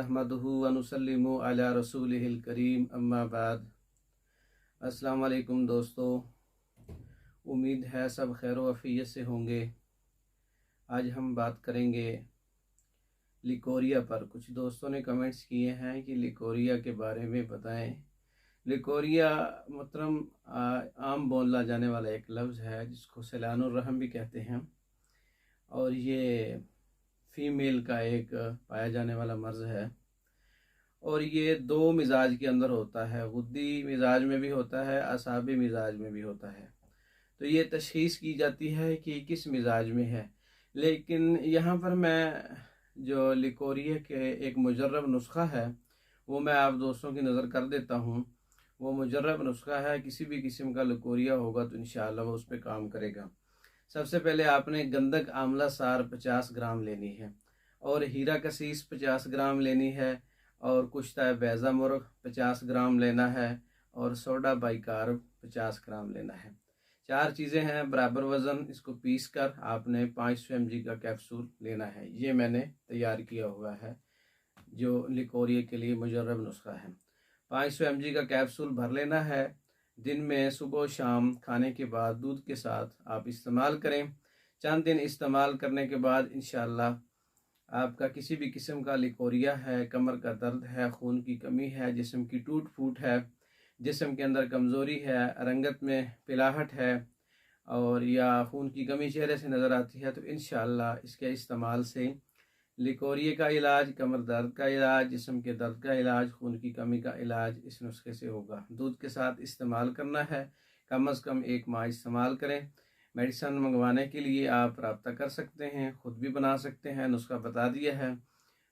नहमदुहु व नुसल्लिमु अला रसूलिहिल करीम अम्मा बाद। अस्सलाम वालेकुम दोस्तों, उम्मीद है सब खैर व आफियत से होंगे। आज हम बात करेंगे लिकोरिया पर। कुछ दोस्तों ने कमेंट्स किए हैं कि लिकोरिया के बारे में बताएं। लिकोरिया मोहतरम आम बोला जाने वाला एक लफ्ज़ है जिसको सैलानुर रहम भी कहते हैं, और ये फ़ीमेल का एक पाया जाने वाला मर्ज़ है, और ये दो मिजाज के अंदर होता है। गुद्दी मिजाज में भी होता है, असाबी मिजाज में भी होता है। तो ये तशख़ीस की जाती है कि किस मिजाज में है। लेकिन यहाँ पर मैं जो लिकोरिया के एक मुजर्रब नुस्खा है वो मैं आप दोस्तों की नज़र कर देता हूँ। वो मुजर्रब नुस्खा है, किसी भी किस्म का लिकोरिया होगा तो इंशाअल्लाह वो उस पर काम करेगा। सबसे पहले आपने गंधक आंवला सार 50 ग्राम लेनी है, और हीरा कसीस 50 ग्राम लेनी है, और कुश्ता बैज़ा मुर्ग 50 ग्राम लेना है, और सोडा बाइकार्ब 50 ग्राम लेना है। चार चीज़ें हैं, बराबर वज़न। इसको पीस कर आपने 500 mg का कैप्सूल लेना है। ये मैंने तैयार किया हुआ है जो लिकोरिया के लिए मुजर्रब नुस्खा है। 500 mg का कैप्सूल भर लेना है। दिन में सुबह शाम खाने के बाद दूध के साथ आप इस्तेमाल करें। चंद दिन इस्तेमाल करने के बाद इंशाअल्लाह आपका किसी भी किस्म का लिकोरिया है, कमर का दर्द है, खून की कमी है, जिस्म की टूट फूट है, जिस्म के अंदर कमज़ोरी है, रंगत में पिलाहट है, और या खून की कमी चेहरे से नज़र आती है, तो इंशाअल्लाह इसके इस्तेमाल से लिकोरिया का इलाज, कमर दर्द का इलाज, जिस्म के दर्द का इलाज, खून की कमी का इलाज इस नुस्खे से होगा। दूध के साथ इस्तेमाल करना है, कम अज़ कम 1 माह इस्तेमाल करें। मेडिसन मंगवाने के लिए आप रब्ता कर सकते हैं, ख़ुद भी बना सकते हैं, नुस्खा बता दिया है।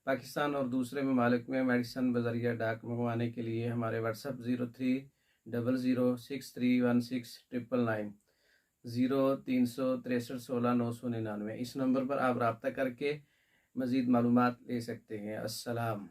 पाकिस्तान और दूसरे ममालिक में मेडिसन बज़रिया डाक मंगवाने के लिए हमारे व्हाट्सएप 0300631699 0363169999 इस नंबर पर आप रब्ता करके मज़ीद मालूमात ले सकते हैं। अस्सलाम।